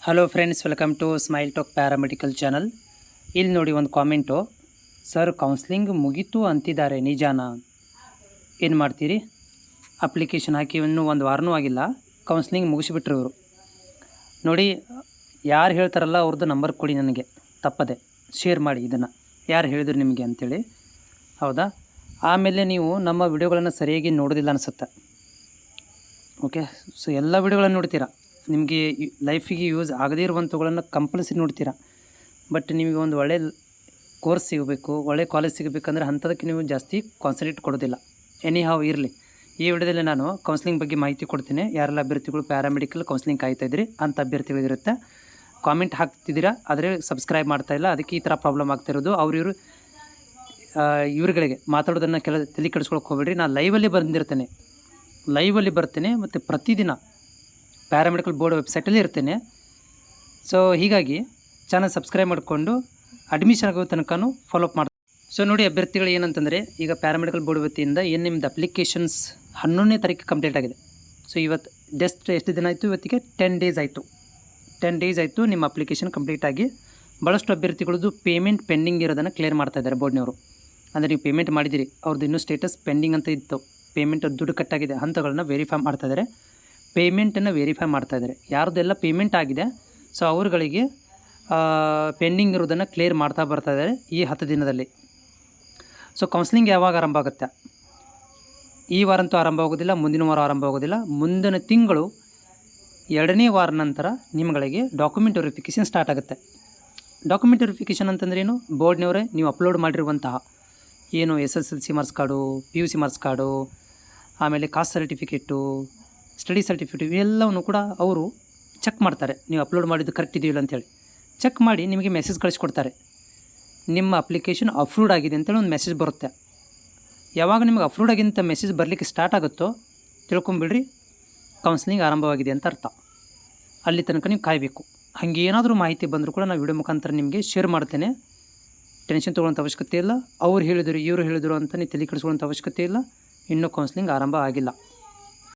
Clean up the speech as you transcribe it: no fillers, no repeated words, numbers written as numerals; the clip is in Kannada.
Hello friends, welcome to smile talk paramedical channel. ಇಲ್ಲಿ ನೋಡಿ ಒಂದು ಕಾಮೆಂಟು, ಸರ್ ಕೌನ್ಸ್ಲಿಂಗ್ ಮುಗೀತು ಅಂತಿದ್ದಾರೆ, ನಿಜಾನಾ? ಏನು ಮಾಡ್ತೀರಿ? ಅಪ್ಲಿಕೇಶನ್ ಹಾಕಿ ಇನ್ನೂ ಒಂದು ವಾರನೂ ಆಗಿಲ್ಲ, ಕೌನ್ಸ್ಲಿಂಗ್ ಮುಗಿಸಿಬಿಟ್ರು ಇವರು. ನೋಡಿ, ಯಾರು ಹೇಳ್ತಾರಲ್ಲ ಅವ್ರದ್ದು ನಂಬರ್ ಕೊಡಿ ನನಗೆ, ತಪ್ಪದೆ ಶೇರ್ ಮಾಡಿ ಇದನ್ನು, ಯಾರು ಹೇಳಿದ್ರು ನಿಮಗೆ ಅಂಥೇಳಿ. ಹೌದಾ? ಆಮೇಲೆ ನೀವು ನಮ್ಮ ವಿಡಿಯೋಗಳನ್ನು ಸರಿಯಾಗಿ ನೋಡೋದಿಲ್ಲ ಅನಿಸುತ್ತೆ. ಓಕೆ, ಸೊ ಎಲ್ಲ ವಿಡಿಯೋಗಳನ್ನು ನೋಡ್ತೀರಾ, ನಿಮಗೆ ಲೈಫಿಗೆ ಯೂಸ್ ಆಗದೇ ಇರುವಂಥವುಗಳನ್ನು ಕಂಪಲ್ಸರಿ ನೋಡ್ತೀರಾ. ಬಟ್ ನಿಮಗೆ ಒಂದು ಒಳ್ಳೆ ಕೋರ್ಸ್ ಸಿಗಬೇಕು, ಒಳ್ಳೆ ಕಾಲೇಜ್ ಸಿಗಬೇಕಂದ್ರೆ ಅಂಥದಕ್ಕೆ ನೀವು ಜಾಸ್ತಿ ಕಾನ್ಸಂಟ್ರೇಟ್ ಕೊಡೋದಿಲ್ಲ. ಎನಿ ಹಾವ್ ಇರಲಿ, ಈ ವಿಡಿಯೋದಲ್ಲಿ ನಾನು ಕೌನ್ಸ್ಲಿಂಗ್ ಬಗ್ಗೆ ಮಾಹಿತಿ ಕೊಡ್ತೀನಿ. ಯಾರೆಲ್ಲ ಅಭ್ಯರ್ಥಿಗಳು ಪ್ಯಾರಾಮೆಡಿಕಲ್ ಕೌನ್ಸ್ಲಿಂಗ್ ಕಾಯ್ತಾಯಿದ್ರಿ ಅಂಥ ಅಭ್ಯರ್ಥಿಗಳಿರುತ್ತೆ. ಕಾಮೆಂಟ್ ಹಾಕ್ತಿದ್ದೀರಾ, ಆದರೆ ಸಬ್ಸ್ಕ್ರೈಬ್ ಮಾಡ್ತಾಯಿಲ್ಲ, ಅದಕ್ಕೆ ಈ ಥರ ಪ್ರಾಬ್ಲಮ್ ಆಗ್ತಿರೋದು. ಇವ್ರುಗಳಿಗೆ ಮಾತಾಡೋದನ್ನು ತಲೆ ಕೆಡಿಸ್ಕೊಳಕ್ಕೆ ಹೋಗ್ಬೇಡ್ರಿ. ನಾನು ಲೈವಲ್ಲಿ ಬರ್ತೇನೆ ಮತ್ತು ಪ್ರತಿದಿನ ಪ್ಯಾರಾಮೆಡಿಕಲ್ ಬೋರ್ಡ್ ವೆಬ್ಸೈಟಲ್ಲಿ ಇರ್ತೇನೆ. ಸೊ ಹೀಗಾಗಿ ಚಾನಲ್ ಸಬ್ಸ್ಕ್ರೈಬ್ ಮಾಡಿಕೊಂಡು ಅಡ್ಮಿಷನ್ ಆಗೋ ತನಕನೂ ಫಾಲೋಅಪ್ ಮಾಡ್ತೀನಿ. ಸೊ ನೋಡಿ ಅಭ್ಯರ್ಥಿಗಳು ಏನಂತಂದರೆ, ಈಗ ಪ್ಯಾರಾಮೆಡಿಕಲ್ ಬೋರ್ಡ್ ವತಿಯಿಂದ ಏನು ನಿಮ್ಮದು ಅಪ್ಲಿಕೇಶನ್ಸ್ 11ನೇ ತಾರೀಕು ಕಂಪ್ಲೀಟ್ ಆಗಿದೆ. ಸೊ ಇವತ್ತು ಎಷ್ಟು ದಿನ ಆಯಿತು? ಇವತ್ತಿಗೆ 10 ಡೇಸ್ ಆಯಿತು. 10 ಡೇಸ್ ಆಯಿತು ನಿಮ್ಮ ಅಪ್ಲಿಕೇಶನ್ ಕಂಪ್ಲೀಟ್ ಆಗಿ. ಭಾಳಷ್ಟು ಅಭ್ಯರ್ಥಿಗಳದ್ದು ಪೇಮೆಂಟ್ ಪೆಂಡಿಂಗ್ ಇರೋದನ್ನು ಕ್ಲಿಯರ್ ಮಾಡ್ತಾಯಿದ್ದಾರೆ ಬೋರ್ಡ್ನವರು. ಅಂದರೆ ನೀವು ಪೇಮೆಂಟ್ ಮಾಡಿದಿರಿ, ಅವ್ರದ್ದು ಇನ್ನೂ ಸ್ಟೇಟಸ್ ಪೆಂಡಿಂಗ್ ಅಂತ ಇತ್ತು, ಪೇಮೆಂಟ್ ದುಡ್ಡು ಕಟ್ಟಾಗಿದೆ ಹಂತಗಳನ್ನ ವೆರಿಫೈ ಮಾಡ್ತಾಯಿದ್ದಾರೆ, ಪೇಮೆಂಟನ್ನು ವೆರಿಫೈ ಮಾಡ್ತಾಯಿದ್ದಾರೆ. ಯಾರ್ದೆಲ್ಲ ಪೇಮೆಂಟ್ ಆಗಿದೆ ಸೊ ಅವ್ರುಗಳಿಗೆ ಪೆಂಡಿಂಗ್ ಇರೋದನ್ನು ಕ್ಲಿಯರ್ ಮಾಡ್ತಾ ಬರ್ತಾಯಿದ್ದಾರೆ ಈ 10 ದಿನದಲ್ಲಿ. ಸೊ ಕೌನ್ಸ್ಲಿಂಗ್ ಯಾವಾಗ ಆರಂಭ ಆಗುತ್ತೆ? ಈ ವಾರಂತೂ ಆರಂಭ ಆಗೋದಿಲ್ಲ, ಮುಂದಿನ ವಾರ ಆರಂಭ ಆಗೋದಿಲ್ಲ, ಮುಂದಿನ ತಿಂಗಳು 2ನೇ ವಾರ ನಂತರ ನಿಮ್ಮಗಳಿಗೆ ಡಾಕ್ಯುಮೆಂಟ್ ವೆರಿಫಿಕೇಷನ್ ಸ್ಟಾರ್ಟ್ ಆಗುತ್ತೆ. ಡಾಕ್ಯುಮೆಂಟ್ ವೆರಿಫಿಕೇಷನ್ ಅಂತಂದ್ರೆ ಏನು? ಬೋರ್ಡ್ನವರೇ ನೀವು ಅಪ್ಲೋಡ್ ಮಾಡಿರುವಂತಹ ಏನು SSLC marks card, PUC marks card, ಆಮೇಲೆ ಕಾಸ್ಟ್ ಸರ್ಟಿಫಿಕೇಟು, ಸ್ಟಡಿ ಸರ್ಟಿಫಿಕೇಟ್, ಇವೆಲ್ಲವನ್ನು ಕೂಡ ಅವರು ಚೆಕ್ ಮಾಡ್ತಾರೆ. ನೀವು ಅಪ್ಲೋಡ್ ಮಾಡಿದ್ದು ಕರೆಕ್ಟ್ ಇದೆಯಿಲ್ಲ ಅಂತೇಳಿ ಚೆಕ್ ಮಾಡಿ ನಿಮಗೆ ಮೆಸೇಜ್ ಕಳಿಸ್ಕೊಡ್ತಾರೆ. ನಿಮ್ಮ ಅಪ್ಲಿಕೇಶನ್ ಅಪ್ರೂವ್ಡ್ ಆಗಿದೆ ಅಂತೇಳಿ ಒಂದು ಮೆಸೇಜ್ ಬರುತ್ತೆ. ಯಾವಾಗ ನಿಮಗೆ ಅಪ್ರೂವ್ಡ್ ಆಗಿಂತ ಮೆಸೇಜ್ ಬರಲಿಕ್ಕೆ ಸ್ಟಾರ್ಟ್ ಆಗುತ್ತೋ ತಿಳ್ಕೊಂಬಿಡ್ರಿ, ಕೌನ್ಸ್ಲಿಂಗ್ ಆರಂಭವಾಗಿದೆ ಅಂತ ಅರ್ಥ. ಅಲ್ಲಿ ತನಕ ನೀವು ಕಾಯಬೇಕು. ಹಾಗೆ ಏನಾದರೂ ಮಾಹಿತಿ ಬಂದರೂ ಕೂಡ ನಾನು ವಿಡಿಯೋ ಮುಖಾಂತರ ನಿಮಗೆ ಶೇರ್ ಮಾಡ್ತೇನೆ. ಟೆನ್ಷನ್ ತೊಗೊಳ್ಳೋಂಥ ಅವಶ್ಯಕತೆ ಇಲ್ಲ. ಅವ್ರು ಹೇಳಿದರು ಇವರು ಹೇಳಿದರು ಅಂತ ನೀವು ತಲೆ ಕೆಡಿಸ್ಕೊಳ್ಳೋಂಥ ಅವಶ್ಯಕತೆ ಇಲ್ಲ. ಇನ್ನೂ ಕೌನ್ಸ್ಲಿಂಗ್ ಆರಂಭ ಆಗಿಲ್ಲ.